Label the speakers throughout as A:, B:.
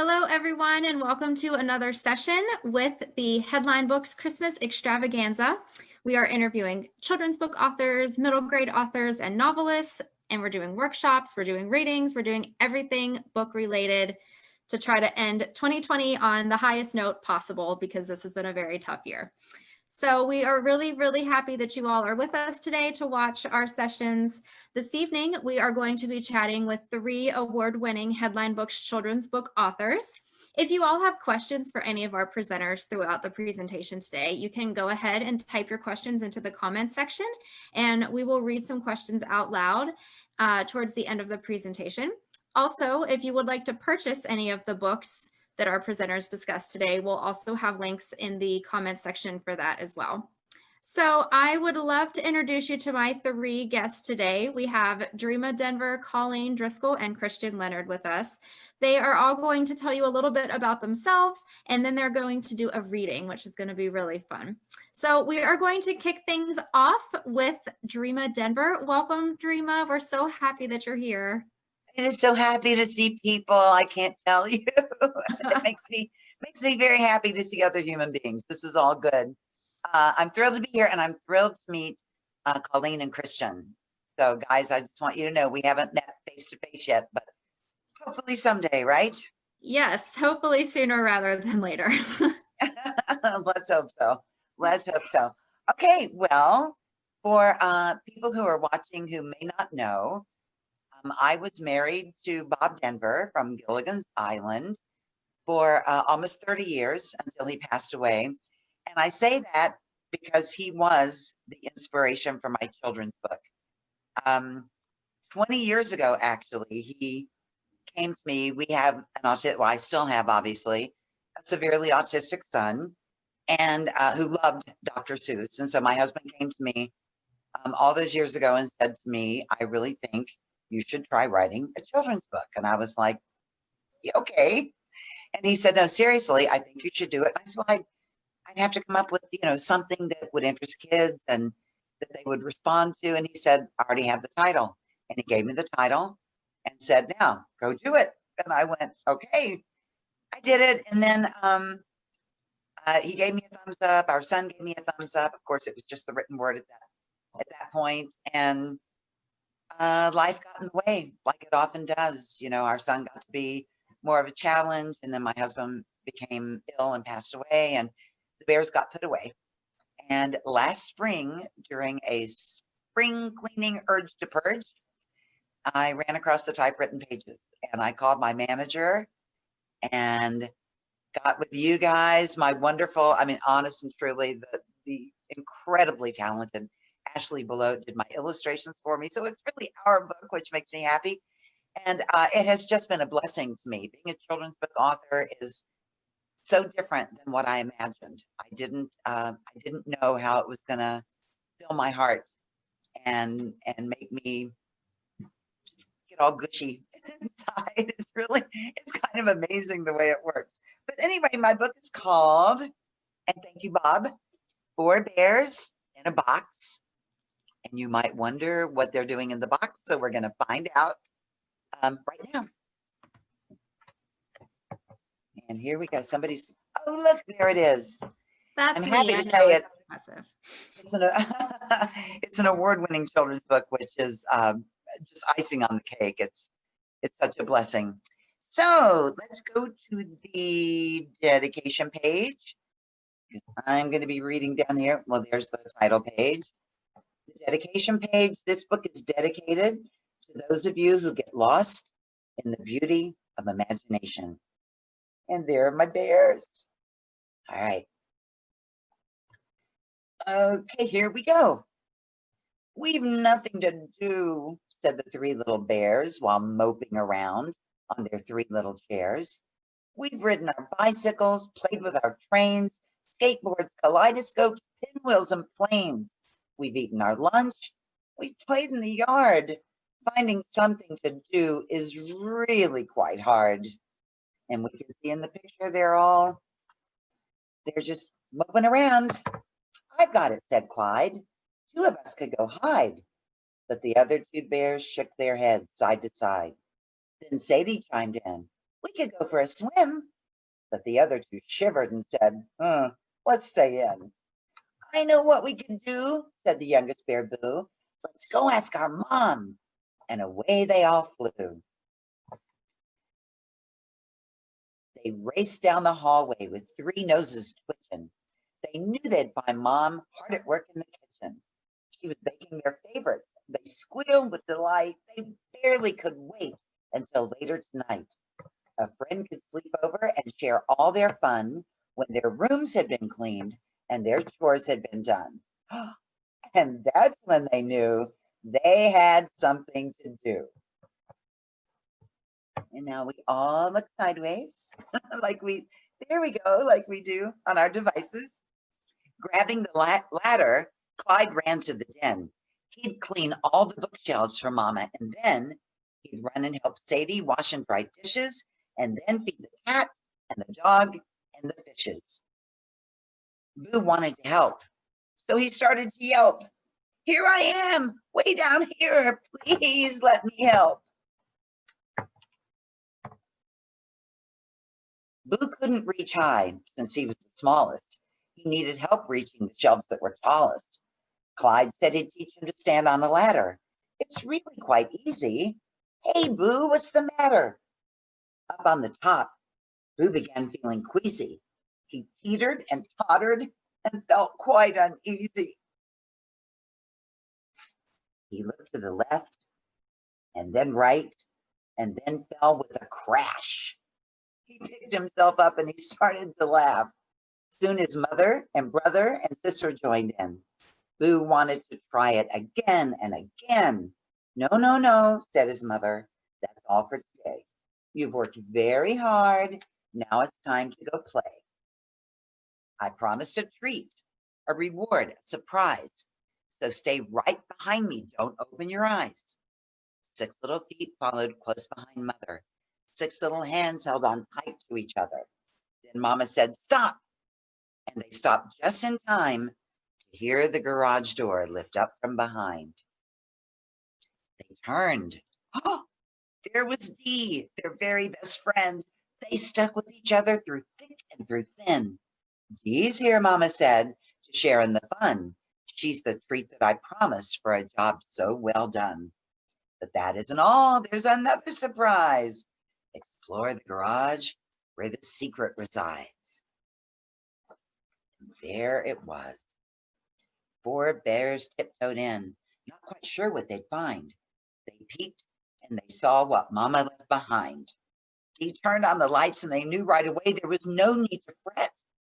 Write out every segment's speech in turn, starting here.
A: Hello, everyone, and welcome to another session with the Headline Books Christmas Extravaganza. We are interviewing children's book authors, middle grade authors, and novelists, and we're doing workshops, we're doing readings, we're doing everything book related to try to end 2020 on the highest note possible because this has been a very tough year. So we are really happy that you all are with us today to watch our sessions. This evening, we are going to be chatting with 3 award-winning Headline Books children's book authors. If you all have questions for any of our presenters throughout the presentation today, you can go ahead and type your questions into the comments section, and we will read some questions out loud towards the end of the presentation. Also, if you would like to purchase any of the books that our presenters discussed today, we'll also have links in the comments section for that as well. So I would love to introduce you to my 3 guests today. We have Dreama Denver, Colleen Driscoll, and Krystian Leonard with us. They are all going to tell you a little bit about themselves, and then they're going to do a reading, which is going to be really fun. So we are going to kick things off with Dreama Denver. Welcome, Dreama. We're so happy that you're here.
B: It is so happy to see people. I can't tell you. It makes me very happy to see other human beings. This is all good. I'm thrilled to be here, and I'm thrilled to meet Colleen and Krystian. So, guys, I just want you to know we haven't met face to face yet, but hopefully someday, right?
A: Yes, hopefully sooner rather than later.
B: Let's hope so. Let's hope so. Okay, well, for people who are watching who may not know, I was married to Bob Denver from Gilligan's Island for almost 30 years until he passed away. And I say that because he was the inspiration for my children's book. 20 years ago, actually, he came to me. We have an autistic, well, I still have, obviously, a severely autistic son, and who loved Dr. Seuss. And so my husband came to me all those years ago and said to me, I really think you should try writing a children's book. And I was like, yeah, okay. And he said, no, seriously, I think you should do it. And I said, well, I'd have to come up with, something that would interest kids and that they would respond to. And he said, I already have the title. And he gave me the title and said, now go do it. And I went, okay. I did it. And then he gave me a thumbs up. Our son gave me a thumbs up. Of course, it was just the written word at that point. And life got in the way, like it often does. Our son got to be more of a challenge, and then my husband became ill and passed away, and the bears got put away. And last spring, during a spring cleaning urge to purge, I ran across the typewritten pages, and I called my manager and got with you guys, my wonderful, honest and truly, the incredibly talented Ashley Below did my illustrations for me. So it's really our book, which makes me happy. And it has just been a blessing to me. Being a children's book author is so different than what I imagined. I didn't know how it was going to fill my heart and make me just get all gushy inside. It's kind of amazing the way it works. But anyway, my book is called, and thank you, Bob, 4 Bears in a Box. And you might wonder what they're doing in the box, so we're going to find out right now. And here we go. Oh, look, there it is. I'm happy to say it. It's an award-winning children's book, which is just icing on the cake. It's such a blessing. So let's go to the dedication page. I'm going to be reading down here. Well, there's the title page. The dedication page, this book is dedicated to those of you who get lost in the beauty of imagination. And there are my bears. All right. Okay, here we go. We've nothing to do, said the 3 little bears while moping around on their 3 little chairs. We've ridden our bicycles, played with our trains, skateboards, kaleidoscopes, pinwheels, and planes. We've eaten our lunch. We've played in the yard. Finding something to do is really quite hard. And we can see in the picture they're just moping around. I've got it, said Clyde. 2 of us could go hide. But the other 2 bears shook their heads side to side. Then Sadie chimed in. We could go for a swim. But the other two shivered and said, let's stay in. I know what we can do, said the youngest bear, Boo. Let's go ask our mom. And away they all flew. They raced down the hallway with three noses twitching. They knew they'd find Mom hard at work in the kitchen. She was baking their favorites. They squealed with delight. They barely could wait until later tonight. A friend could sleep over and share all their fun when their rooms had been cleaned and their chores had been done. And that's when they knew they had something to do. And now we all look sideways, there we go, like we do on our devices. Grabbing the ladder, Clyde ran to the den. He'd clean all the bookshelves for Mama, and then he'd run and help Sadie wash and dry dishes, and then feed the cat and the dog and the fishes. Boo wanted to help, so he started to yelp, "Here I am, way down here, please let me help." Boo couldn't reach high since he was the smallest. He needed help reaching the shelves that were tallest. Clyde said he'd teach him to stand on a ladder. It's really quite easy. Hey, Boo, what's the matter? Up on the top, Boo began feeling queasy. He teetered and tottered and felt quite uneasy. He looked to the left and then right and then fell with a crash. He picked himself up and he started to laugh. Soon his mother and brother and sister joined in. Boo wanted to try it again and again. No, no, no, said his mother. That's all for today. You've worked very hard. Now it's time to go play. I promised a treat, a reward, a surprise. So stay right behind me. Don't open your eyes. 6 little feet followed close behind Mother. 6 little hands held on tight to each other. Then Mama said, "Stop." And they stopped just in time to hear the garage door lift up from behind. They turned. Oh, there was Dee, their very best friend. They stuck with each other through thick and through thin. "Dee's here," Mama said, "to share in the fun. She's the treat that I promised for a job so well done." But that isn't all. There's another surprise. Explore the garage where the secret resides. And there it was. 4 bears tiptoed in, not quite sure what they'd find. They peeked and they saw what Mama left behind. Dee turned on the lights and they knew right away there was no need to fret.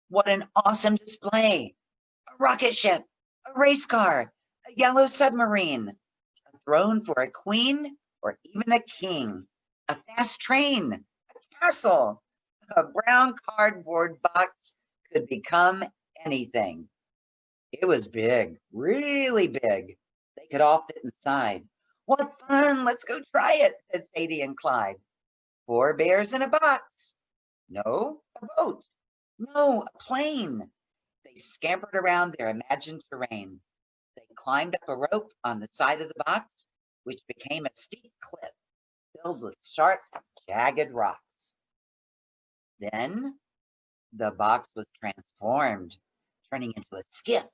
B: What an awesome display. A rocket ship, a race car, a yellow submarine, a throne for a queen or even a king, a fast train, a castle, a brown cardboard box could become anything. It was big, really big. They could all fit inside. What fun, let's go try it, said Sadie and Clyde. 4 bears in a box. No, a boat. No, a plane. They scampered around their imagined terrain. They climbed up a rope on the side of the box, which became a steep cliff filled with sharp, jagged rocks. Then the box was transformed, turning into a skiff.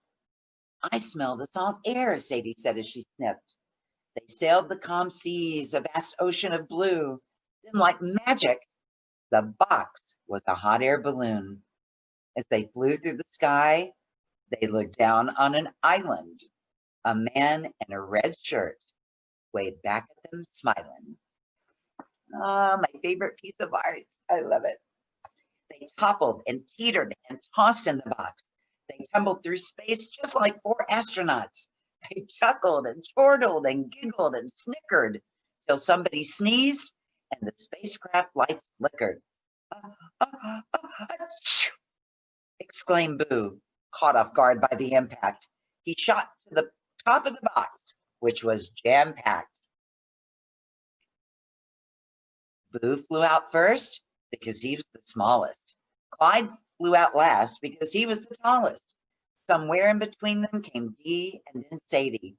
B: I smell the salt air, Sadie said as she sniffed. They sailed the calm seas, a vast ocean of blue. Then, like magic, the box was a hot air balloon. As they flew through the sky, they looked down on an island. A man in a red shirt waved back at them, smiling. Ah, my favorite piece of art. I love it. They toppled and teetered and tossed in the box. They tumbled through space just like 4 astronauts. They chuckled and chortled and giggled and snickered till somebody sneezed and the spacecraft lights flickered. Exclaimed Boo, caught off guard by the impact. He shot to the top of the box, which was jam-packed. Boo flew out first because he was the smallest. Clyde flew out last because he was the tallest. Somewhere in between them came Dee and then Sadie,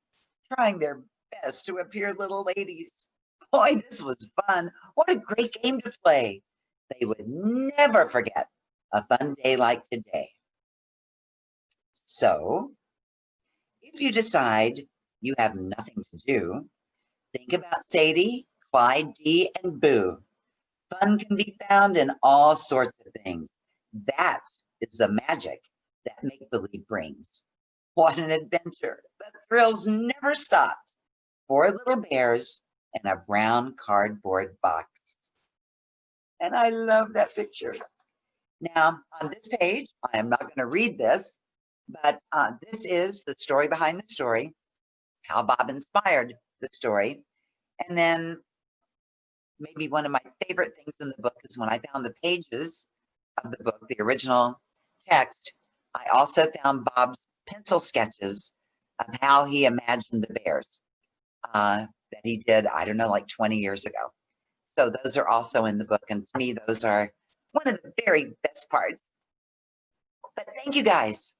B: trying their best to appear little ladies. Boy, this was fun. What a great game to play. they would never forget a fun day like today. So, if you decide you have nothing to do, think about Sadie, Clyde, Dee, and Boo. Fun can be found in all sorts of things. That is the magic that make-believe brings. What an adventure. The thrills never stopped. 4 little bears in a brown cardboard box. And I love that picture. Now, on this page, I am not going to read this, but this is the story behind the story, how Bob inspired the story. And then maybe one of my favorite things in the book is when I found the pages of the book, the original text, I also found Bob's pencil sketches of how he imagined the bears that he did, I don't know, like 20 years ago. So those are also in the book. And to me, those are one of the very best parts. But thank you guys.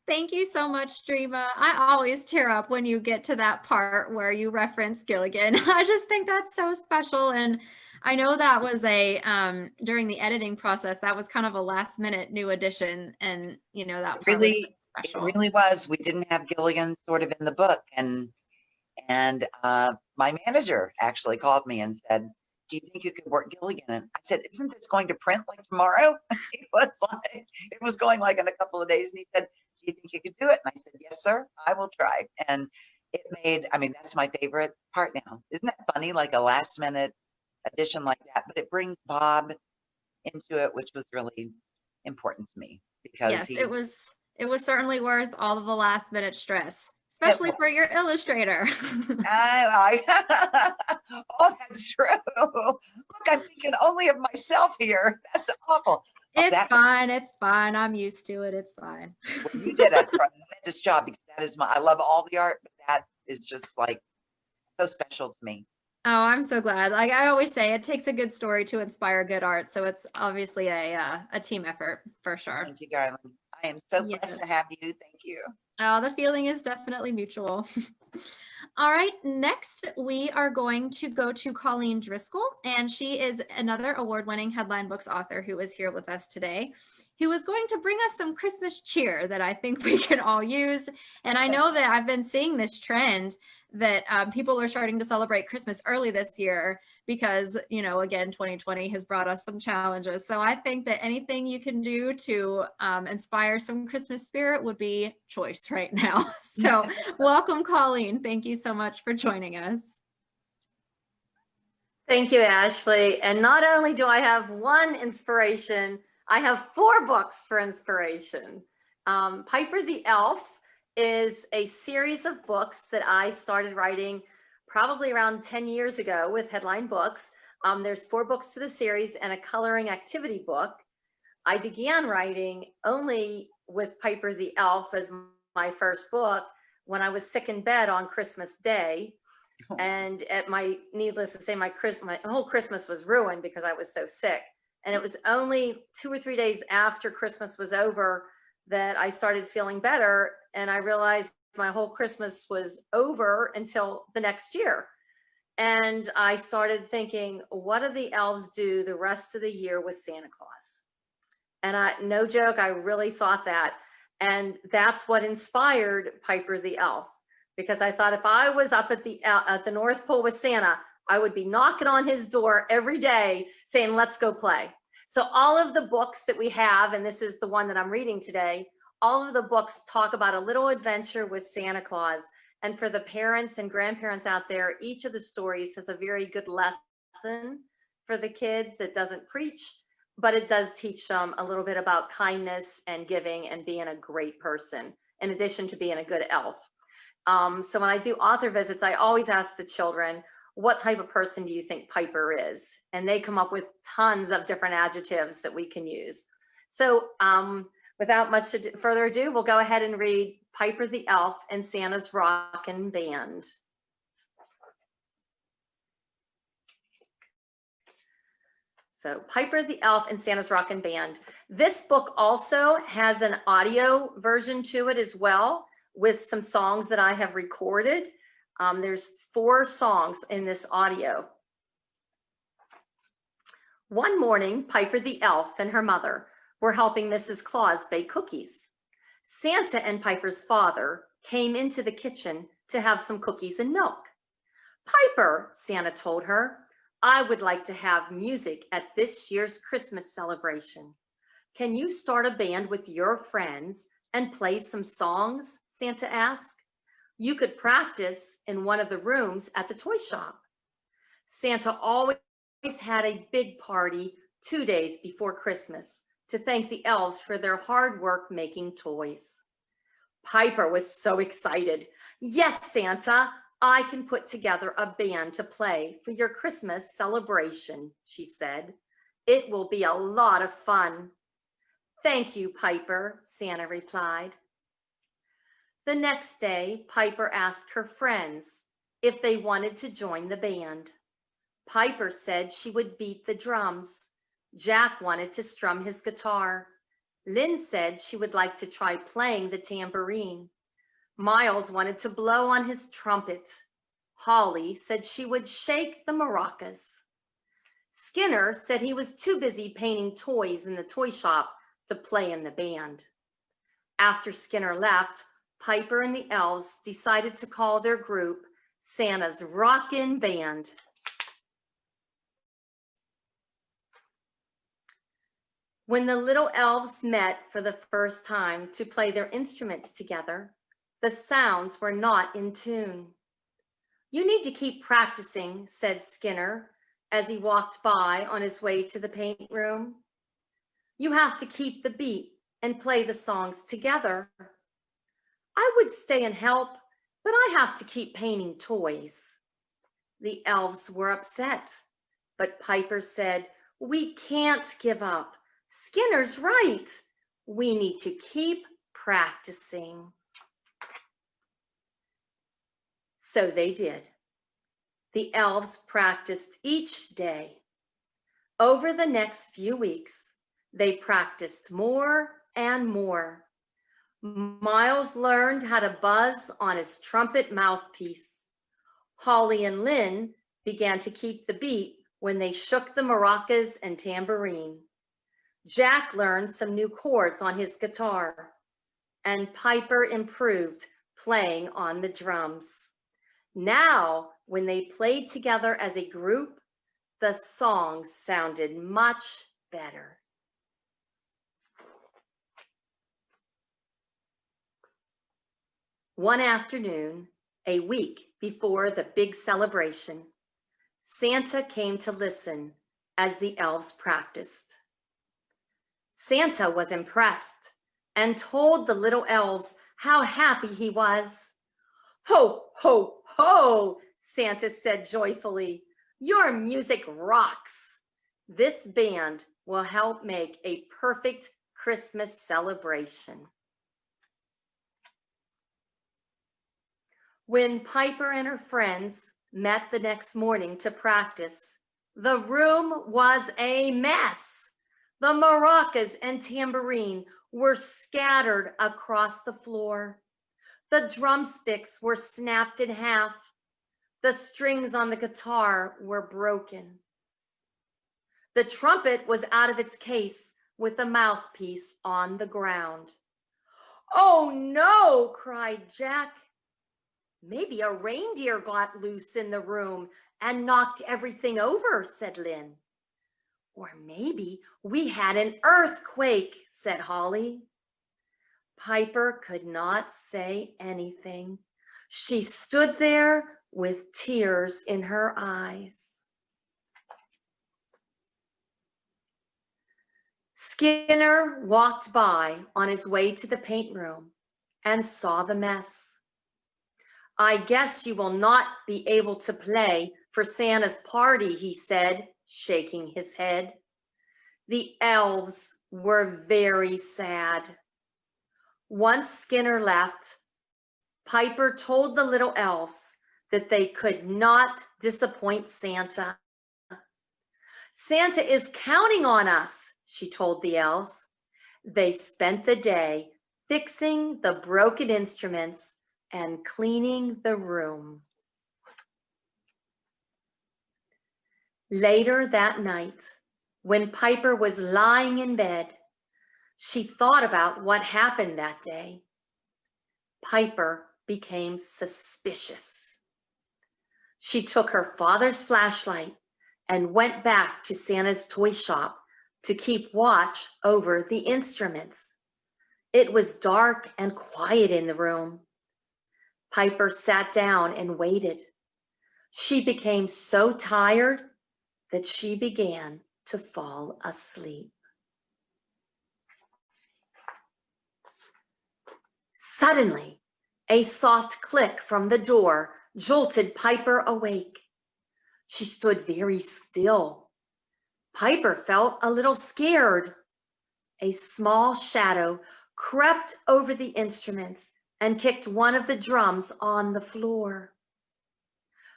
A: Thank you so much, Dreama. I always tear up when you get to that part where you reference Gilligan. I just think that's so special. And I know that was a, during the editing process, that was kind of a last minute new addition. And, you know, that part was special.
B: It really was. We didn't have Gilligan sort of in the book. And my manager actually called me and said, do you think you could work Gilligan? And I said, isn't this going to print like tomorrow? It was going like in a couple of days. And he said, do you think you could do it? And I said, yes, sir, I will try. And it made, I mean, that's my favorite part now. Isn't that funny? Like a last minute addition like that, but it brings Bob into it, which was really important to me because
A: yes, it was certainly worth all of the last minute stress, especially for your illustrator.
B: Oh, that's true. Look, I'm thinking only of myself here. That's awful.
A: It's fine. It's fine. I'm used to it. It's fine.
B: Well, you did a tremendous job because that is I love all the art, but that is just like so special to me.
A: Oh, I'm so glad. Like I always say, it takes a good story to inspire good art. So it's obviously a team effort for sure.
B: Thank you, Garland. I am so blessed to have you. Thank you.
A: Oh, the feeling is definitely mutual. All right, next we are going to go to Colleen Driscoll, and she is another award-winning Headline Books author who is here with us today, who is going to bring us some Christmas cheer that I think we can all use. And I know that I've been seeing this trend that people are starting to celebrate Christmas early this year because, you know, again, 2020 has brought us some challenges. So I think that anything you can do to inspire some Christmas spirit would be choice right now. So welcome, Colleen. Thank you so much for joining us.
C: Thank you, Ashley. And not only do I have one inspiration, I have 4 books for inspiration. Piper the Elf is a series of books that I started writing probably around 10 years ago with Headline Books. There's 4 books to the series and a coloring activity book. I began writing only with Piper the Elf as my first book when I was sick in bed on Christmas Day. And needless to say, my whole Christmas was ruined because I was so sick. And it was only 2 or 3 days after Christmas was over that I started feeling better. And I realized my whole Christmas was over until the next year. And I started thinking, what do the elves do the rest of the year with Santa Claus? And no joke, I really thought that. And that's what inspired Piper the Elf. Because I thought if I was up at the North Pole with Santa, I would be knocking on his door every day saying, let's go play. So all of the books that we have, and this is the one that I'm reading today, all of the books talk about a little adventure with Santa Claus. And for the parents and grandparents out there, each of the stories has a very good lesson for the kids that doesn't preach, but it does teach them a little bit about kindness and giving and being a great person, in addition to being a good elf. So when I do author visits, I always ask the children, what type of person do you think Piper is? And they come up with tons of different adjectives that we can use. So without much further ado, we'll go ahead and read Piper the Elf and Santa's Rockin' Band. So Piper the Elf and Santa's Rockin' Band. This book also has an audio version to it as well, with some songs that I have recorded. There's 4 songs in this audio. One morning, Piper the elf and her mother were helping Mrs. Claus bake cookies. Santa and Piper's father came into the kitchen to have some cookies and milk. Piper, Santa told her, I would like to have music at this year's Christmas celebration. Can you start a band with your friends and play some songs? Santa asked. You could practice in one of the rooms at the toy shop. Santa always had a big party 2 days before Christmas to thank the elves for their hard work making toys. Piper was so excited. Yes, Santa, I can put together a band to play for your Christmas celebration, she said. It will be a lot of fun. Thank you, Piper, Santa replied. The next day, Piper asked her friends if they wanted to join the band. Piper said she would beat the drums. Jack wanted to strum his guitar. Lynn said she would like to try playing the tambourine. Miles wanted to blow on his trumpet. Holly said she would shake the maracas. Skinner said he was too busy painting toys in the toy shop to play in the band. After Skinner left, Piper and the elves decided to call their group Santa's Rockin' Band. When the little elves met for the first time to play their instruments together, the sounds were not in tune. You need to keep practicing, said Skinner as he walked by on his way to the paint room. You have to keep the beat and play the songs together. I would stay and help, but I have to keep painting toys. The elves were upset, but Piper said, we can't give up. Skinner's right. We need to keep practicing. So they did. The elves practiced each day. Over the next few weeks, they practiced more and more. Miles learned how to buzz on his trumpet mouthpiece. Holly and Lynn began to keep the beat when they shook the maracas and tambourine. Jack learned some new chords on his guitar, and Piper improved playing on the drums. Now, when they played together as a group, the songs sounded much better. One afternoon, a week before the big celebration, Santa came to listen as the elves practiced. Santa was impressed and told the little elves how happy he was. Ho, ho, ho, Santa said joyfully. Your music rocks. This band will help make a perfect Christmas celebration. When Piper and her friends met the next morning to practice, the room was a mess. The maracas and tambourine were scattered across the floor. The drumsticks were snapped in half. The strings on the guitar were broken. The trumpet was out of its case with the mouthpiece on the ground. Oh no, cried Jack. Maybe a reindeer got loose in the room and knocked everything over, said Lynn. Or maybe we had an earthquake, said Holly. Piper could not say anything. She stood there with tears in her eyes. Skinner walked by on his way to the paint room and saw the mess. I guess you will not be able to play for Santa's party, he said, shaking his head. The elves were very sad. Once Skinner left, Piper told the little elves that they could not disappoint Santa. Santa is counting on us, she told the elves. They spent the day fixing the broken instruments and cleaning the room. Later that night, When Piper was lying in bed, she thought about what happened that day. Piper became suspicious. She took her father's flashlight and went back to Santa's toy shop to keep watch over the instruments. It was dark and quiet in the room. Piper sat down and waited. She became so tired that she began to fall asleep. Suddenly, a soft click from the door jolted Piper awake. She stood very still. Piper felt a little scared. A small shadow crept over the instruments and kicked one of the drums on the floor.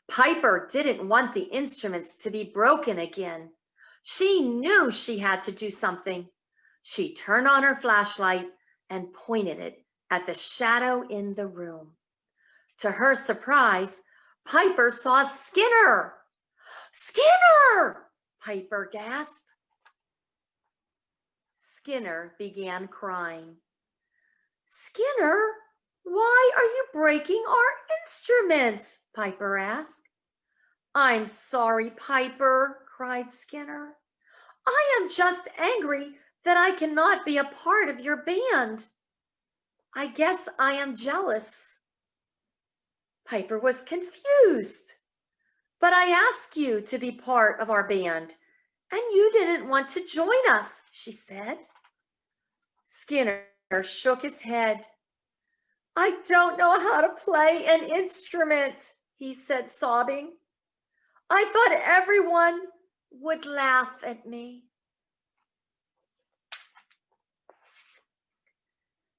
C: Piper didn't want the instruments to be broken again. She knew she had to do something. She turned on her flashlight and pointed it at the shadow in the room. To her surprise, Piper saw Skinner. "Skinner!" Piper gasped. Skinner began crying. "Skinner, why are you breaking our instruments?" Piper asked. "I'm sorry, Piper," cried Skinner. "I am just angry that I cannot be a part of your band. I guess I am jealous." Piper was confused. "But I asked you to be part of our band, and you didn't want to join us," she said. Skinner shook his head. "I don't know how to play an instrument," he said, sobbing. "I thought everyone would laugh at me."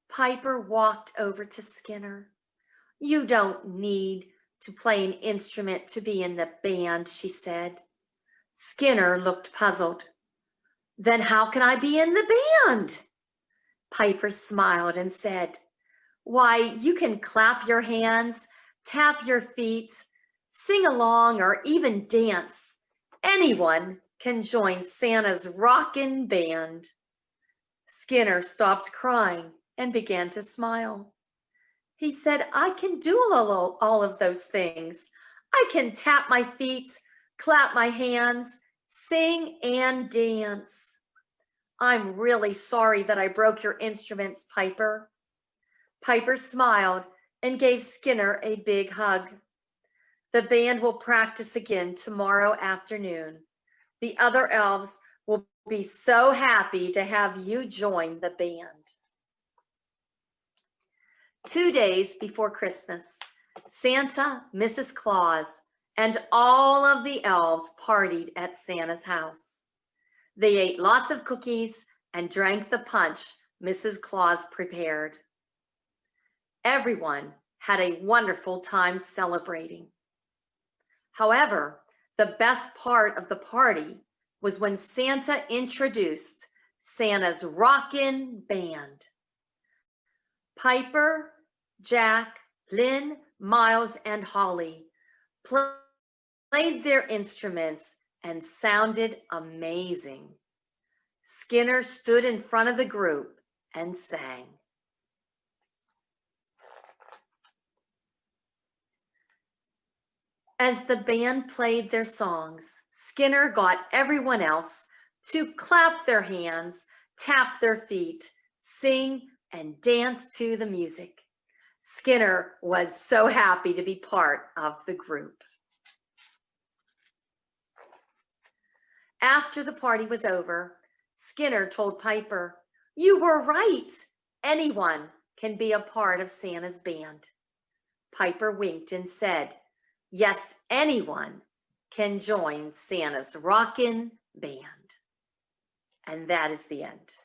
C: Piper walked over to Skinner. "You don't need to play an instrument to be in the band," she said. Skinner looked puzzled. "Then how can I be in the band?" Piper smiled and said, "Why, you can clap your hands, tap your feet, sing along, or even dance. Anyone can join Santa's Rockin' band." Skinner stopped crying and began to smile. He said, "I can do all of those things. I can tap my feet, clap my hands, sing, and dance. I'm really sorry that I broke your instruments, Piper." Piper smiled and gave Skinner a big hug. "The band will practice again tomorrow afternoon. The other elves will be so happy to have you join the band." 2 days before Christmas, Santa, Mrs. Claus, and all of the elves partied at Santa's house. They ate lots of cookies and drank the punch Mrs. Claus prepared. Everyone had a wonderful time celebrating. However, the best part of the party was when Santa introduced Santa's Rockin' band. Piper, Jack, Lynn, Miles, and Holly played their instruments and sounded amazing. Skinner stood in front of the group and sang. As the band played their songs, Skinner got everyone else to clap their hands, tap their feet, sing, and dance to the music. Skinner was so happy to be part of the group. After the party was over, Skinner told Piper, "You were right. Anyone can be a part of Santa's band." Piper winked and said, "Yes, anyone can join Santa's Rockin' band." And that is the end.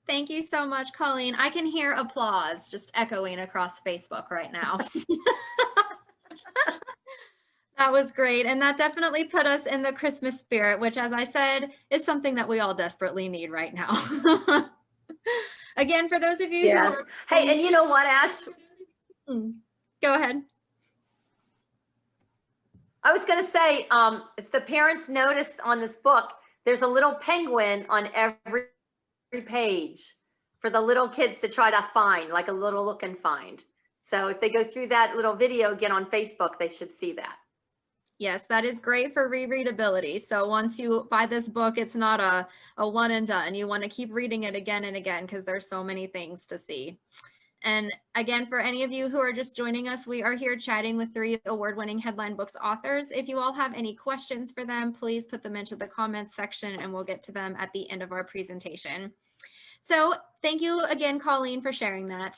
A: Thank you so much, Colleen. I can hear applause just echoing across Facebook right now. That was great. And that definitely put us in the Christmas spirit, which, as I said, is something that we all desperately need right now. Again, for those of you
C: Yes.
A: who are...
C: Hey, and you know what, Ash?
A: Go ahead.
C: I was going to say, if the parents noticed on this book, there's a little penguin on every page for the little kids to try to find, like a little look and find. So if they go through that little video again on Facebook, they should see that.
A: Yes, that is great for rereadability. So once you buy this book, it's not a one and done. You want to keep reading it again and again because there's so many things to see. And again, for any of you who are just joining us, we are here chatting with 3 award-winning Headline Books authors. If you all have any questions for them, please put them into the comments section and we'll get to them at the end of our presentation. So thank you again, Colleen, for sharing that.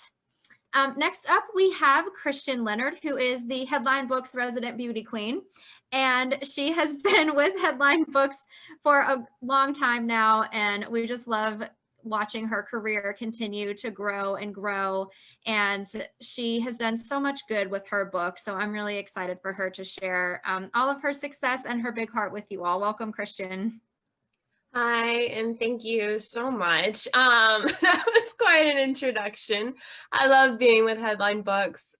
A: Next up, we have Krystian Leonard, who is the Headline Books resident beauty queen. And she has been with Headline Books for a long time now. And we just love watching her career continue to grow and grow. And she has done so much good with her book. So I'm really excited for her to share all of her success and her big heart with you all. Welcome, Krystian.
D: Hi, and thank you so much. That was quite an introduction. I love being with Headline Books.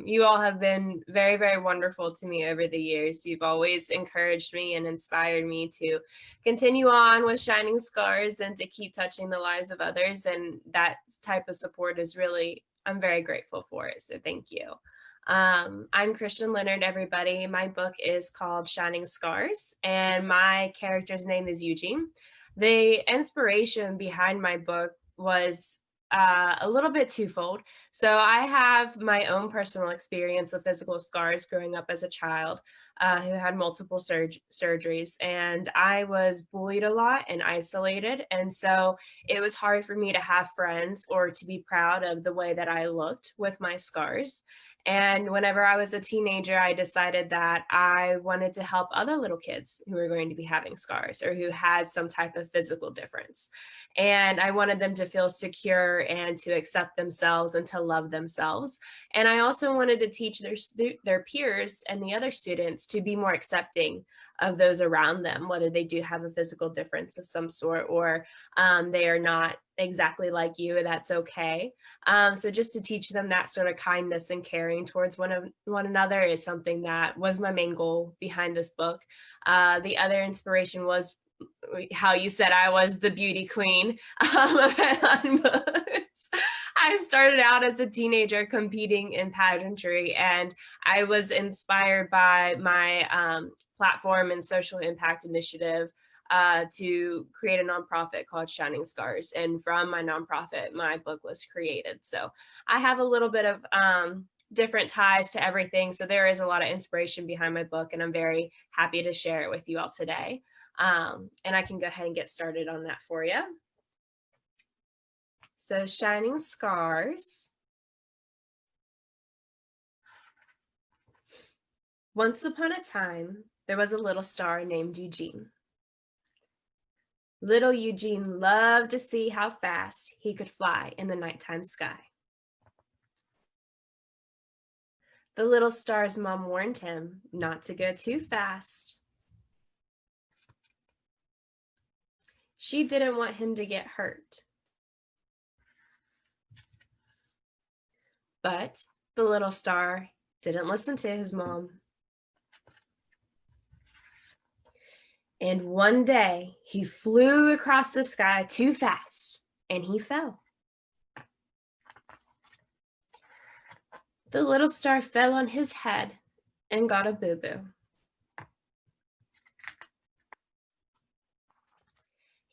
D: You all have been very, very wonderful to me over the years. You've always encouraged me and inspired me to continue on with Shining Scars and to keep touching the lives of others. And that type of support is really, I'm very grateful for it. So thank you. I'm Krystian Leonard, everybody. My book is called Shining Scars, and my character's name is Eugene. The inspiration behind my book was a little bit twofold. So I have my own personal experience of physical scars growing up as a child who had multiple surgeries, and I was bullied a lot and isolated. And so it was hard for me to have friends or to be proud of the way that I looked with my scars. And whenever I was a teenager, I decided that I wanted to help other little kids who were going to be having scars or who had some type of physical difference. And I wanted them to feel secure and to accept themselves and to love themselves. And I also wanted to teach their peers and the other students to be more accepting of those around them, whether they do have a physical difference of some sort or they are not exactly like you, that's okay. So just to teach them that sort of kindness and caring towards one another is something that was my main goal behind this book. The other inspiration was how you said I was the beauty queen of Headline Books. I started out as a teenager competing in pageantry, and I was inspired by my platform and social impact initiative to create a nonprofit called Shining Scars. And from my nonprofit, my book was created. So I have a little bit of different ties to everything. So there is a lot of inspiration behind my book, and I'm very happy to share it with you all today. And I can go ahead and get started on that for you. So Shining Scars. Once upon a time, there was a little star named Eugene. Little Eugene loved to see how fast he could fly in the nighttime sky. The little star's mom warned him not to go too fast. She didn't want him to get hurt. But the little star didn't listen to his mom. And one day he flew across the sky too fast and he fell. The little star fell on his head and got a boo-boo.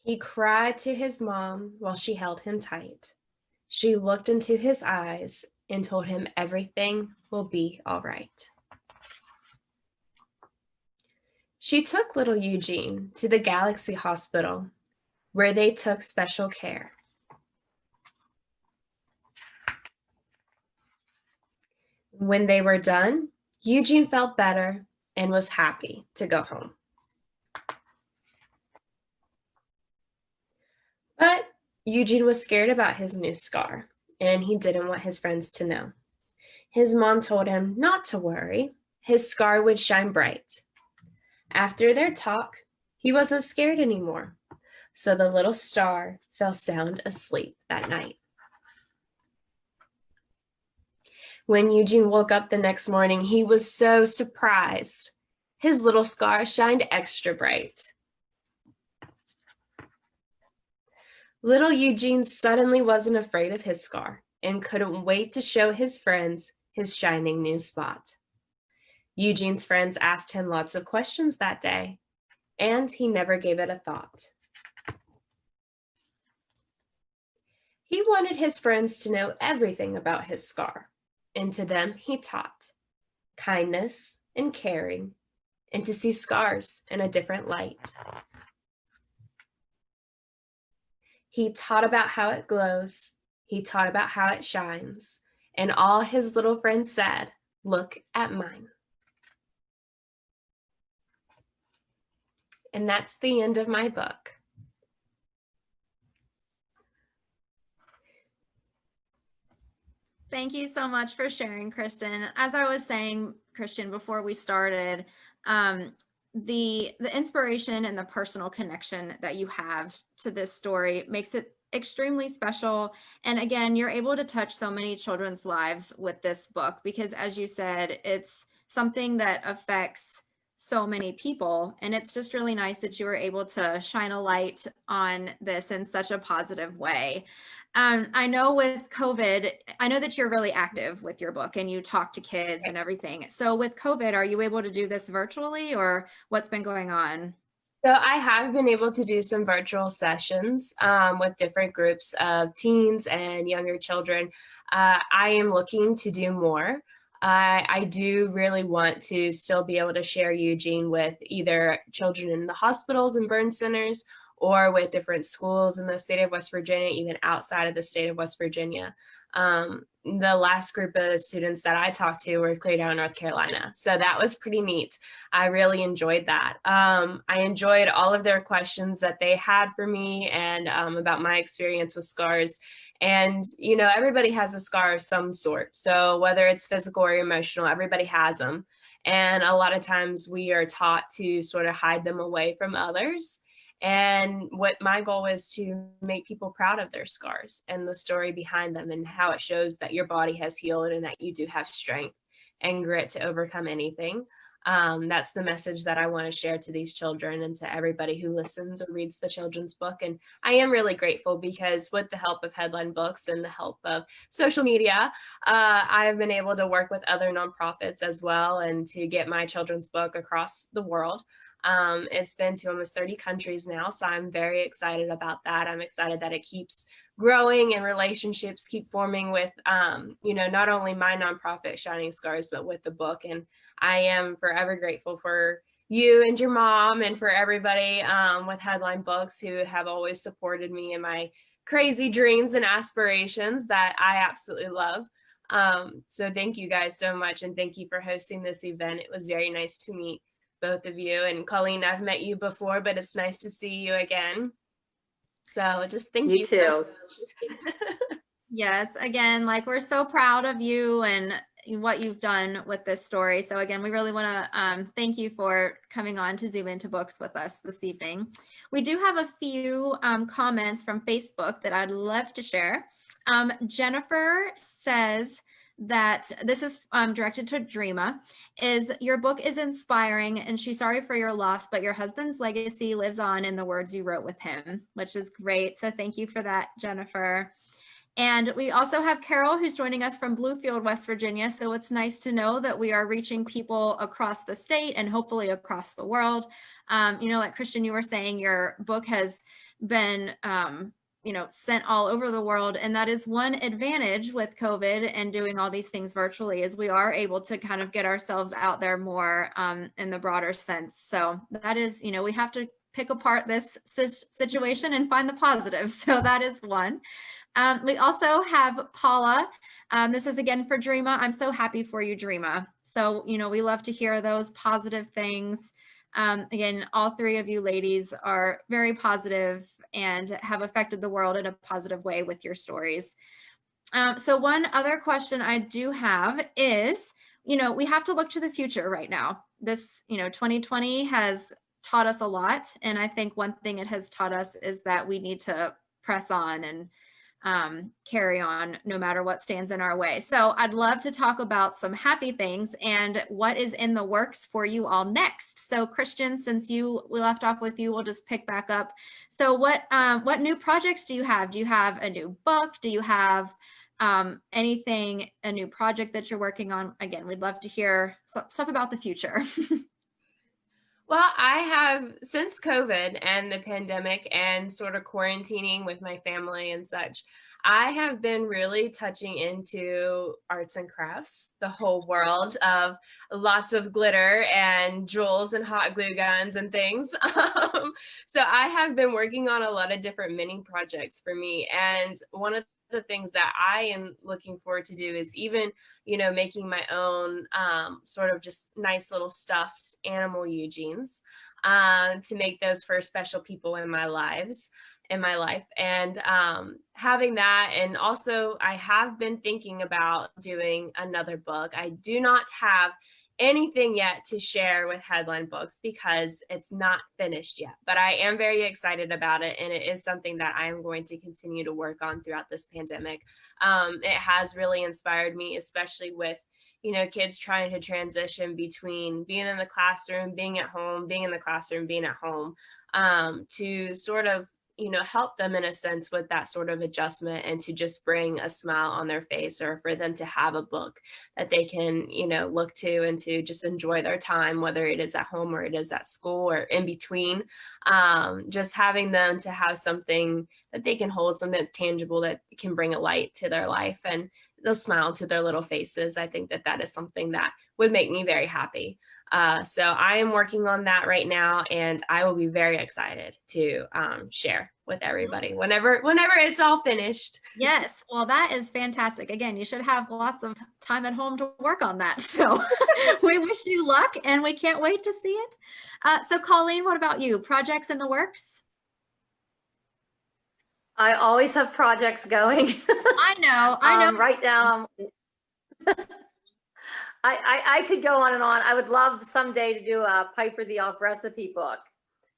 D: He cried to his mom while she held him tight. She looked into his eyes and told him everything will be all right. She took little Eugene to the Galaxy Hospital, where they took special care. When they were done, Eugene felt better and was happy to go home. But Eugene was scared about his new scar, and he didn't want his friends to know. His mom told him not to worry, his scar would shine bright. After their talk, he wasn't scared anymore, so the little star fell sound asleep that night. When Eugene woke up the next morning, he was so surprised His little scar shined extra bright. Little Eugene suddenly wasn't afraid of his scar and couldn't wait to show his friends his shining new spot. Eugene's friends asked him lots of questions that day, and he never gave it a thought. He wanted his friends to know everything about his scar, and to them he taught kindness and caring, and to see scars in a different light. He taught about how it glows, he taught about how it shines, and all his little friends said, "Look at mine." And that's the end of my book.
A: Thank you so much for sharing, Kristen. As I was saying, Krystian, before we started, the inspiration and the personal connection that you have to this story makes it extremely special. And again, you're able to touch so many children's lives with this book because, as you said, it's something that affects so many people. And it's just really nice that you were able to shine a light on this in such a positive way. I know with COVID, I know that you're really active with your book and you talk to kids and everything. So with COVID, are you able to do this virtually or what's been going on?
D: So I have been able to do some virtual sessions with different groups of teens and younger children. I am looking to do more. I do really want to still be able to share Eugene with either children in the hospitals and burn centers or with different schools in the state of West Virginia, even outside of the state of West Virginia. The last group of students that I talked to were clear down North Carolina. So that was pretty neat. I really enjoyed that. I enjoyed all of their questions that they had for me and about my experience with scars. And, you know, everybody has a scar of some sort. So whether it's physical or emotional, everybody has them. And a lot of times we are taught to sort of hide them away from others. And what my goal is to make people proud of their scars and the story behind them and how it shows that your body has healed and that you do have strength and grit to overcome anything. That's the message that I want to share to these children and to everybody who listens or reads the children's book. And I am really grateful because with the help of Headline Books and the help of social media, I have been able to work with other nonprofits as well and to get my children's book across the world. It's been to almost 30 countries now, so I'm very excited about that. I'm excited that it keeps growing and relationships keep forming with, you know, not only my nonprofit Shining Scars, but with the book. And I am forever grateful for you and your mom and for everybody with Headline Books who have always supported me in my crazy dreams and aspirations that I absolutely love. So thank you guys so much. And thank you for hosting this event. It was very nice to meet both of you. And Colleen, I've met you before, but it's nice to see you again. So just thank you.
C: You too.
A: Yes, again, like we're so proud of you and what you've done with this story. So again, we really want to thank you for coming on to Zoom Into Books with us this evening. We do have a few comments from Facebook that I'd love to share. Jennifer says that this is directed to Dreama, is your book is inspiring and she's sorry for your loss, but your husband's legacy lives on in the words you wrote with him, which is great. So thank you for that, Jennifer. And we also have Carol who's joining us from Bluefield, West Virginia. So it's nice to know that we are reaching people across the state and hopefully across the world. You know, like Krystian, you were saying, your book has been, you know, sent all over the world. And that is one advantage with COVID and doing all these things virtually is we are able to kind of get ourselves out there more in the broader sense. So that is, you know, we have to pick apart this situation and find the positives. So that is one. We also have Paula. This is again for Dreama. I'm so happy for you, Dreama. So, you know, we love to hear those positive things. Again, all three of you ladies are very positive and have affected the world in a positive way with your stories. So one other question I do have is, you know, we have to look to the future right now. This, you know, 2020 has taught us a lot. And I think one thing it has taught us is that we need to press on and carry on no matter what stands in our way. So I'd love to talk about some happy things and what is in the works for you all next. So Krystian, since we left off with you, we'll just pick back up. So what new projects do you have? Do you have a new book? Do you have anything, a new project that you're working on? Again, we'd love to hear stuff about the future.
D: Well, I have, since COVID and the pandemic and sort of quarantining with my family and such, I have been really touching into arts and crafts, the whole world of lots of glitter and jewels and hot glue guns and things. So I have been working on a lot of different mini projects for me. And one of the things that I am looking forward to do is even, making my own sort of just nice little stuffed animal Eugenes to make those for special people in my life. And having that, and also I have been thinking about doing another book. I do not have anything yet to share with Headline Books because it's not finished yet, but I am very excited about it, and it is something that I am going to continue to work on throughout this pandemic. It has really inspired me, especially with kids trying to transition between being in the classroom, being at home, being in the classroom, being at home, to sort of help them in a sense with that sort of adjustment, and to just bring a smile on their face, or for them to have a book that they can, look to and to just enjoy their time, whether it is at home or it is at school or in between. Just having them to have something that they can hold, something that's tangible that can bring a light to their life and they'll smile to their little faces. I think that is something that would make me very happy. So I am working on that right now, and I will be very excited to share with everybody whenever it's all finished.
A: Yes, well, that is fantastic. Again, you should have lots of time at home to work on that. So we wish you luck, and we can't wait to see it. So Colleen, what about you? Projects in the works?
C: I always have projects going.
A: I know.
C: Right now, I could go on and on. I would love someday to do a Piper the Elf recipe book.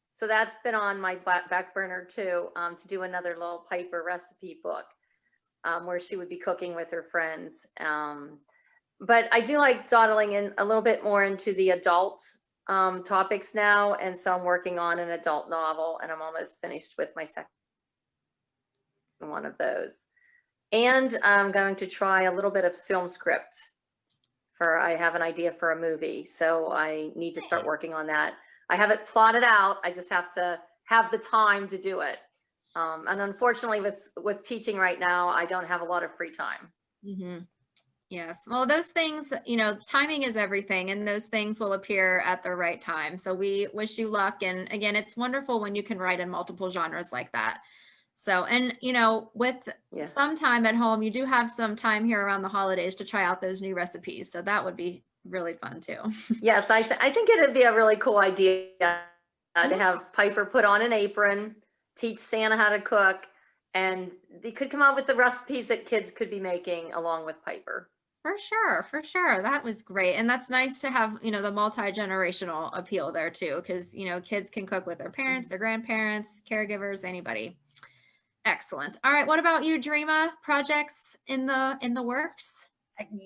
C: So that's been on my back burner too, to do another little Piper recipe book where she would be cooking with her friends. But I do like dawdling in a little bit more into the adult topics now. And so I'm working on an adult novel, and I'm almost finished with my second one of those. And I'm going to try a little bit of film script. I have an idea for a movie, so I need to start working on that. I have it plotted out. I just have to have the time to do it. And unfortunately, with teaching right now, I don't have a lot of free time.
A: Mm-hmm. Yes. Well, those things, timing is everything, and those things will appear at the right time. So we wish you luck. And again, it's wonderful when you can write in multiple genres like that. So, and with some time at home, you do have some time here around the holidays to try out those new recipes. So that would be really fun too.
C: Yes, I think it'd be a really cool idea to have Piper put on an apron, teach Santa how to cook, and they could come out with the recipes that kids could be making along with Piper.
A: For sure. That was great. And that's nice to have, the multi-generational appeal there too, because, kids can cook with their parents, their grandparents, caregivers, anybody. Excellent. All right. What about you, Dreama? Projects in the works?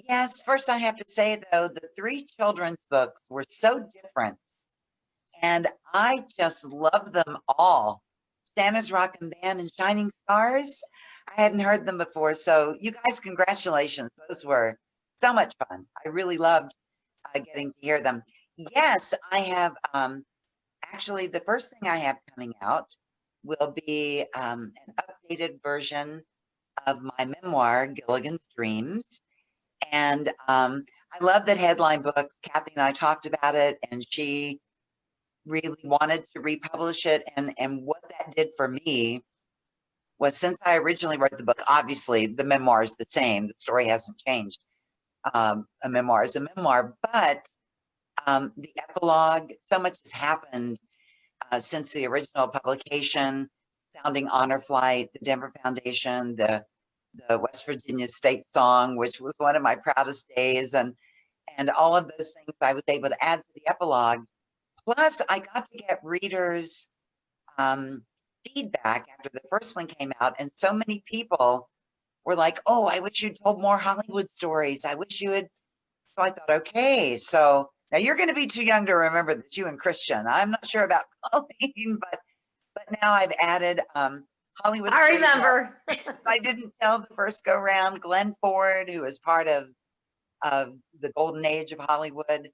B: Yes. First, I have to say, though, the 3 children's books were so different, and I just love them all. Santa's Rockin' Band and Shining Stars. I hadn't heard them before. So you guys, congratulations. Those were so much fun. I really loved getting to hear them. Yes, I have. Actually, the first thing I have coming out will be an updated version of my memoir, Gilligan's Dreams. And I love that Headline Books. Kathy and I talked about it, and she really wanted to republish it. And what that did for me was, since I originally wrote the book, obviously the memoir is the same. The story hasn't changed. A memoir is a memoir, but the epilogue, so much has happened since the original publication, Founding Honor Flight, the Denver Foundation, the West Virginia State Song, which was one of my proudest days, and all of those things I was able to add to the epilogue. Plus, I got to get readers feedback after the first one came out, and so many people were like, "Oh, I wish you'd told more Hollywood stories. I wish you had." So I thought, okay, so now you're going to be too young to remember that you and Krystian. I'm not sure about Colleen, but now I've added Hollywood.
C: I remember.
B: I didn't tell the first go round. Glenn Ford, who is part of the golden age of Hollywood,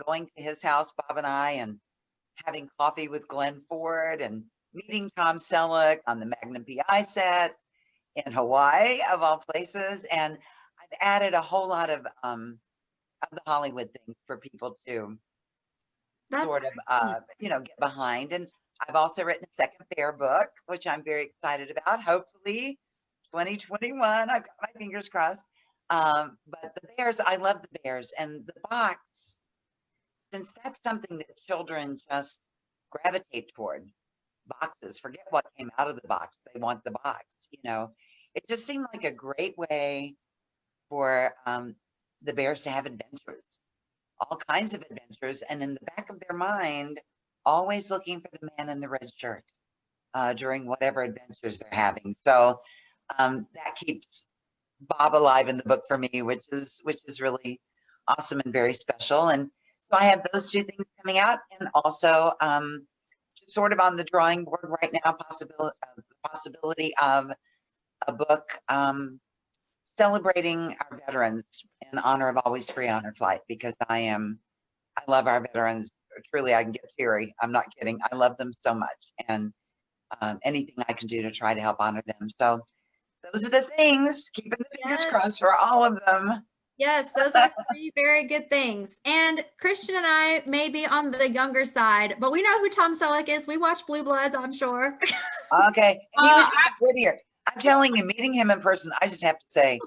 B: going to his house, Bob and I, and having coffee with Glenn Ford and meeting Tom Selleck on the Magnum PI set in Hawaii, of all places. And I've added a whole lot of the Hollywood things for people to sort of, get behind. And I've also written a second Bear book, which I'm very excited about. Hopefully 2021, I've got my fingers crossed. But the bears, I love the bears, and the box, since that's something that children just gravitate toward, boxes, forget what came out of the box, they want the box, it just seemed like a great way for the bears to have adventures, all kinds of adventures, and in the back of their mind, always looking for the man in the red shirt during whatever adventures they're having. So that keeps Bob alive in the book for me, which is really awesome and very special. And so I have those two things coming out, and also just sort of on the drawing board right now, possibility of a book celebrating our veterans in honor of Always Free Honor Flight, because I love our veterans. Truly, I can get teary. I'm not kidding. I love them so much, and anything I can do to try to help honor them. So those are the things, keeping the fingers crossed for all of them.
A: Yes, those are three very good things. And Krystian and I may be on the younger side, but we know who Tom Selleck is. We watch Blue Bloods, I'm sure.
B: Okay. And he was good here. I'm telling you, meeting him in person, I just have to say,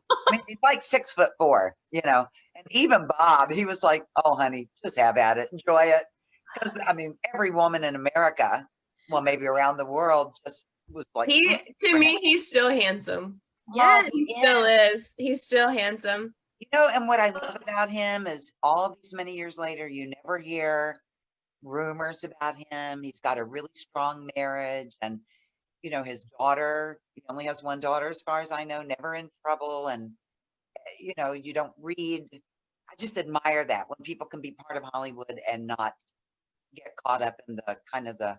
B: he's like 6'4", and even Bob, he was like, "Oh, honey, just have at it, enjoy it." Because every woman in America, well, maybe around the world, just was like,
D: to me, he's still handsome.
A: Yes,
D: he still is. He's still handsome.
B: And what I love about him is all these many years later, you never hear rumors about him. He's got a really strong marriage, and his daughter, he only has one daughter as far as I know, never in trouble. And you don't read, I just admire that when people can be part of Hollywood and not get caught up in the kind of the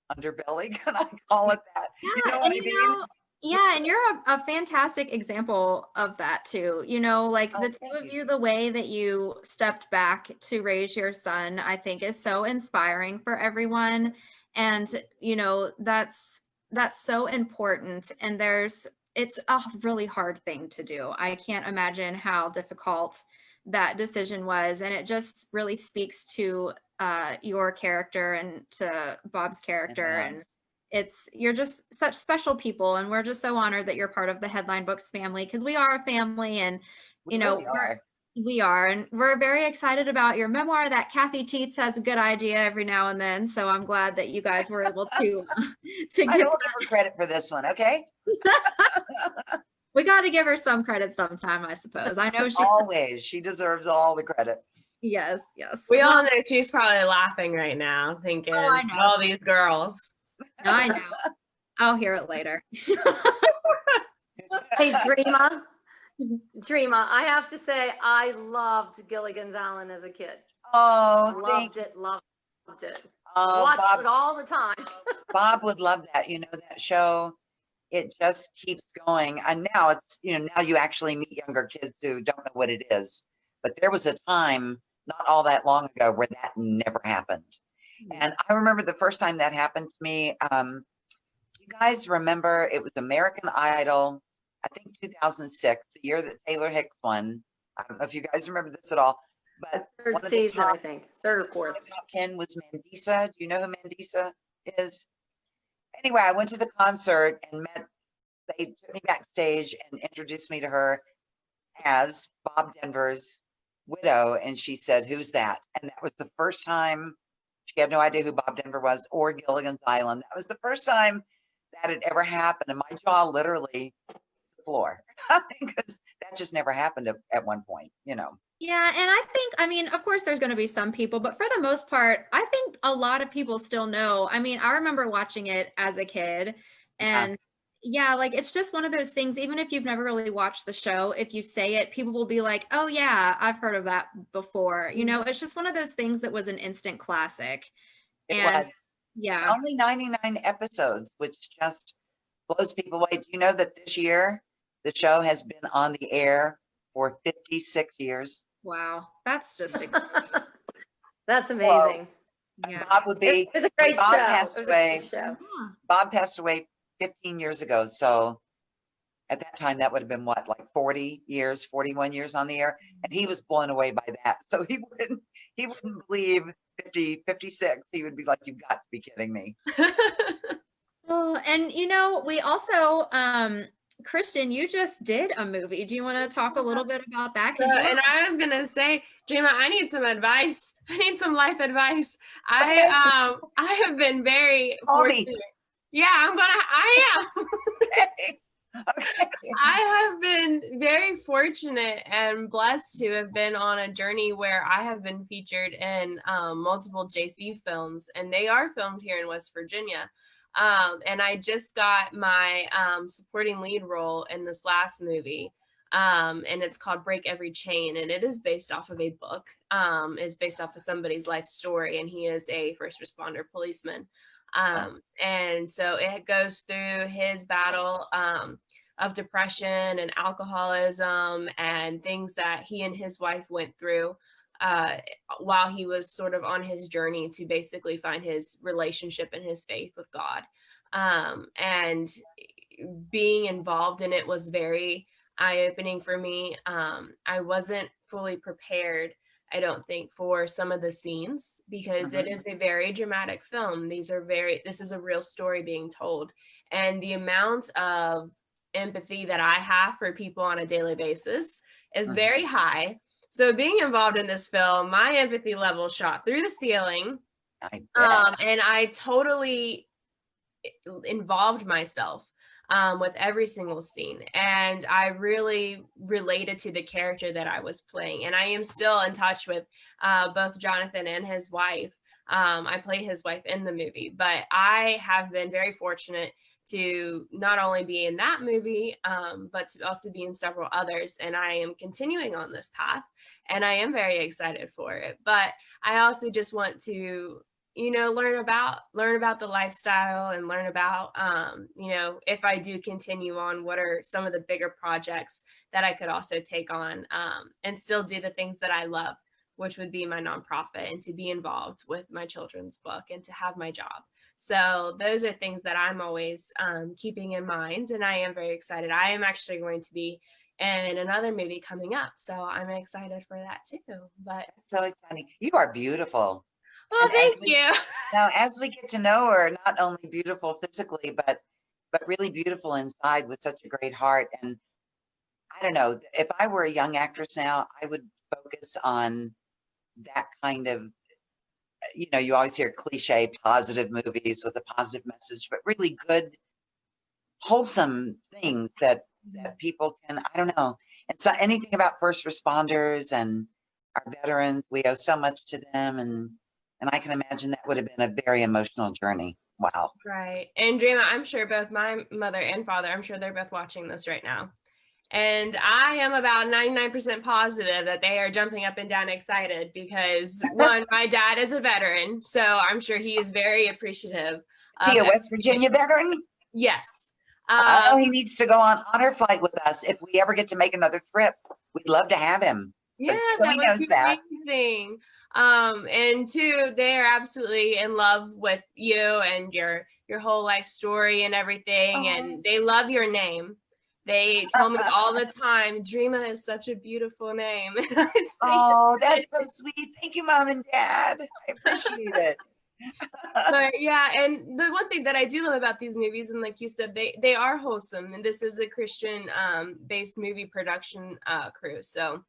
B: underbelly, can I call it that?
A: Yeah,
B: You know what I mean?
A: Yeah, and you're a fantastic example of that too. Like the two of you, the way that you stepped back to raise your son, I think is so inspiring for everyone. And, that's so important. And it's a really hard thing to do. I can't imagine how difficult that decision was. And it just really speaks to your character and to Bob's character. And you're just such special people, and we're just so honored that you're part of the Headline Books family, because we are a family, and we are, and we're very excited about your memoir that Kathy Teets has a good idea every now and then. So I'm glad that you guys were able to
B: I don't give her credit for this one, okay?
A: We got to give her some credit sometime, I suppose. I know
B: she deserves all the credit.
A: Yes.
D: We all know she's probably laughing right now, thinking,
A: I know.
D: all these girls.
A: I know. I'll hear it later.
C: Hey, Dreama, I have to say, I loved Gilligan's Island as a kid.
B: Oh,
C: loved it.
B: Oh,
C: Watched it all the time.
B: Bob would love that. That show, it just keeps going. And now it's, now you actually meet younger kids who don't know what it is. But there was a time not all that long ago where that never happened. And I remember the first time that happened to me. Do you guys remember? It was American Idol, I think 2006, the year that Taylor Hicks won. I don't know if you guys remember this at all, but
C: third season, I think, third or fourth.
B: Top 10 was Mandisa. Do you know who Mandisa is? Anyway, I went to the concert and they took me backstage and introduced me to her as Bob Denver's widow. And she said, "Who's that?" And that was the first time. She had no idea who Bob Denver was or Gilligan's Island. That was the first time that had ever happened. And my jaw literally hit the floor, because that just never happened at one point,
A: Yeah, and I think, I mean, of course, there's going to be some people, but for the most part, I think a lot of people still know. I mean, I remember watching it as a kid,
B: Yeah,
A: and yeah, like it's just one of those things, even if you've never really watched the show, if you say it, people will be like, oh, yeah, I've heard of that before. You know, it's just one of those things that was an instant classic.
B: it
A: And
B: was.
A: yeah,
B: Only 99 episodes, which just blows people away. Do you know that this year the show has been on the air for 56 years?
A: wow, that's just,
C: That's
B: Whoa.
C: amazing.
A: yeah.
B: Bob would
C: It
B: be,
C: was a
B: when
C: great
B: Bob
C: show.
B: passed
C: It was a great
B: away,
C: show.
B: Bob passed away 15 years ago. So at that time, that would have been what, like 40 years, 41 years on the air. And he was blown away by that. So he wouldn't believe 50, 56. He would be like, you've got to be kidding me.
A: Oh, and you know, we also, Krystian, you just did a movie. Do you want to talk a little bit about that? Because
D: And I was gonna say, Dreama, I need some advice. I need some life advice.
B: Okay.
D: I have been very
B: Call me.
D: fortunate. Yeah, I am.
B: Okay. Okay.
D: I have been very fortunate and blessed to have been on a journey where I have been featured in multiple JC films, and they are filmed here in West Virginia. And I just got my supporting lead role in this last movie. And it's called Break Every Chain, and it is based off of a book. It's based off of somebody's life story, and he is a first responder policeman. And so it goes through his battle of depression and alcoholism and things that he and his wife went through while he was sort of on his journey to basically find his relationship and his faith with God. And being involved in it was very eye-opening for me. I wasn't fully prepared, I don't think, for some of the scenes because it is a very dramatic film. This is a real story being told. And the amount of empathy that I have for people on a daily basis is very high. So being involved in this film, my empathy level shot through the ceiling. And I totally involved myself with every single scene. And I really related to the character that I was playing. And I am still in touch with both Jonathan and his wife. I play his wife in the movie, but I have been very fortunate to not only be in that movie, but to also be in several others. And I am continuing on this path, and I am very excited for it. But I also just want to, learn about the lifestyle and learn about, if I do continue on, what are some of the bigger projects that I could also take on and still do the things that I love, which would be my nonprofit and to be involved with my children's book and to have my job. So those are things that I'm always keeping in mind, and I am very excited. I am actually going to be in another movie coming up, so I'm excited for that too. But
B: so exciting. You are beautiful.
D: Well, thank you.
B: Now, as we get to know her, not only beautiful physically, but really beautiful inside with such a great heart. And I don't know, if I were a young actress now, I would focus on that kind of, you always hear cliche positive movies with a positive message, but really good, wholesome things that people can, I don't know. And so anything about first responders and our veterans, we owe so much to them. And I can imagine that would have been a very emotional journey. Wow.
D: Right. And Dreama, I'm sure both my mother and father, I'm sure they're both watching this right now. And I am about 99% positive that they are jumping up and down excited because one, my dad is a veteran, so I'm sure he is very appreciative.
B: Is he a West Virginia veteran?
D: Yes.
B: He needs to go on honor flight with us if we ever get to make another trip. We'd love to have him.
D: Yeah,
B: so he knows that.
D: Amazing. And two, they're absolutely in love with you and your whole life story and everything, and they love your name. They tell me all the time, Dreama is such a beautiful name.
B: Oh, that's so sweet. Thank you, Mom and Dad. I appreciate it.
D: But yeah, and the one thing that I do love about these movies, and like you said, they are wholesome, and this is a Christian based movie production crew. So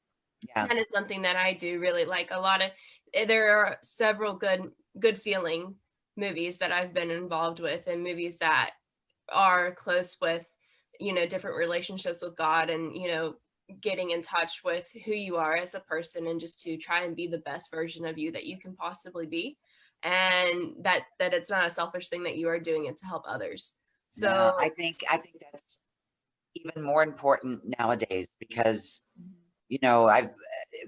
B: yeah,
D: that is something that I do really like. There are several good feeling movies that I've been involved with, and movies that are close with different relationships with God and getting in touch with who you are as a person, and just to try and be the best version of you that you can possibly be, and that it's not a selfish thing, that you are doing it to help others. So
B: No, I think that's even more important nowadays, because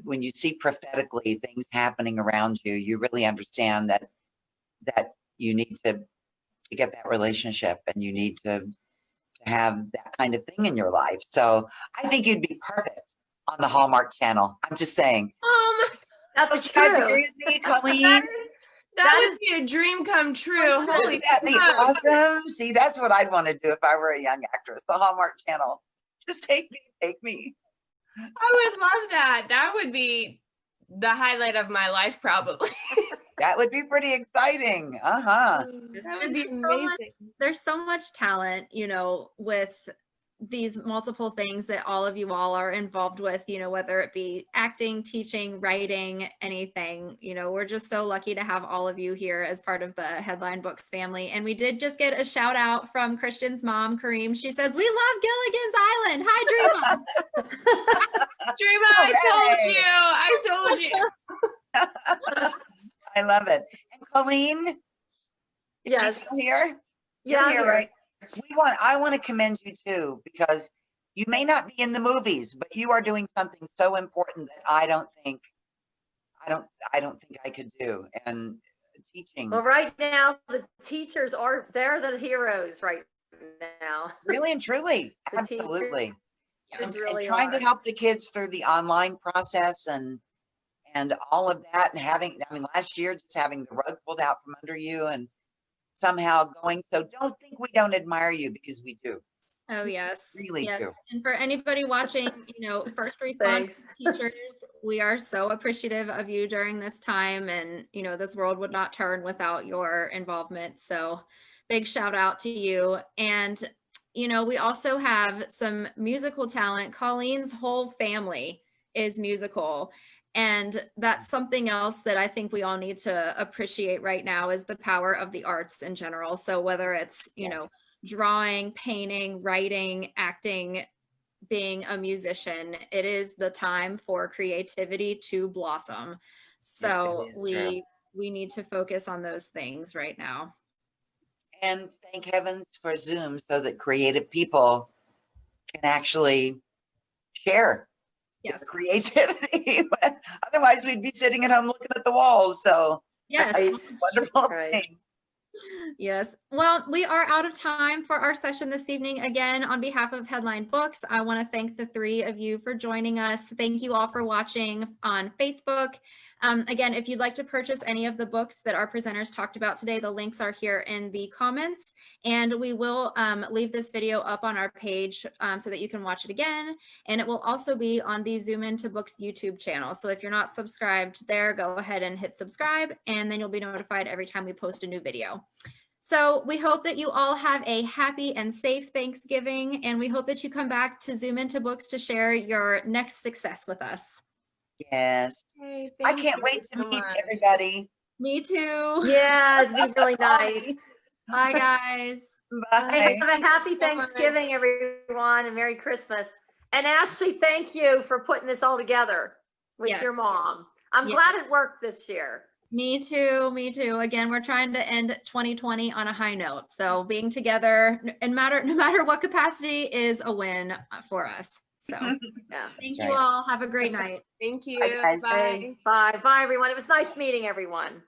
B: when you see prophetically things happening around you, you really understand that you need to get that relationship, and you need to have that kind of thing in your life. So I think you'd be perfect on the Hallmark Channel. I'm just saying.
C: That's
B: Don't you guys
C: true.
B: agree with me, Colleen?
D: that would be a dream come true. Holy
B: Wouldn't that be
D: smokes.
B: awesome? See, that's what I'd want to do if I were a young actress. The Hallmark Channel. Just take me.
D: I would love that. That would be the highlight of my life, probably.
B: That would be pretty exciting. Uh-huh.
D: That would be
A: There's so much talent, with these multiple things that all of you all are involved with, whether it be acting, teaching, writing, anything. We're just so lucky to have all of you here as part of the Headline Books family. And we did just get a shout out from Krystian's mom, Kareem. She says, "We love Gilligan's Island. Hi, Dreama."
D: Dreama, I told you.
B: I love it. And Colleen, is she
C: Yes.
B: still here?
C: Yeah,
B: You're
C: I'm
B: here,
C: here.
B: right? I want to commend you too, because you may not be in the movies, but you are doing something so important that I don't think I could do. And teaching,
C: Well, right now the teachers they're the heroes right now.
B: really and truly,
C: The teachers
B: absolutely.
C: Just
B: And
C: really
B: trying to
C: are.
B: help the kids through the online process and all of that, and last year just having the rug pulled out from under you and somehow going. So don't think we don't admire you, because we do.
A: Oh, yes.
B: Really
A: yes.
B: do.
A: And for anybody watching, first responders,
C: Thanks.
A: teachers, we are so appreciative of you during this time. And, this world would not turn without your involvement. So big shout out to you. And, we also have some musical talent. Colleen's whole family is musical. And that's something else that I think we all need to appreciate right now, is the power of the arts in general. So whether it's,
B: Yes.
A: drawing, painting, writing, acting, being a musician, it is the time for creativity to blossom. So
B: is true.
A: we need to focus on those things right now.
B: And thank heavens for Zoom, so that creative people can actually share
A: Yes.
B: the creativity. Otherwise, we'd be sitting at home looking at the walls. So
A: Yes.
C: Right.
B: it's a wonderful
C: Right.
B: thing.
A: Yes. Well, we are out of time for our session this evening. Again, on behalf of Headline Books, I want to thank the three of you for joining us. Thank you all for watching on Facebook. Again, if you'd like to purchase any of the books that our presenters talked about today, the links are here in the comments, and we will leave this video up on our page so that you can watch it again. And it will also be on the Zoom Into Books YouTube channel. So if you're not subscribed there, go ahead and hit subscribe, and then you'll be notified every time we post a new video. So we hope that you all have a happy and safe Thanksgiving, and we hope that you come back to Zoom Into Books to share your next success with us.
B: Yes.
D: Hey,
B: I
D: thank
B: can't
D: you
B: wait to
D: so
B: meet
D: much.
B: everybody.
A: Me too.
C: Yeah, it's been really nice.
A: Bye, guys.
B: Bye.
C: Hey, have a happy
D: so much.
C: Thanksgiving, everyone, and Merry Christmas. And Ashley, thank you for putting this all together with
A: Yes.
C: your mom. I'm
A: Yes.
C: glad it worked this year.
A: Me too. Me too. Again, we're trying to end 2020 on a high note. So being together, no matter what capacity, is a win for us. So
C: Yeah.
A: thank
B: Right.
A: you all. Have a great night.
D: Thank you.
B: Bye, guys.
D: Bye.
C: Bye. Bye, everyone. It was nice meeting everyone.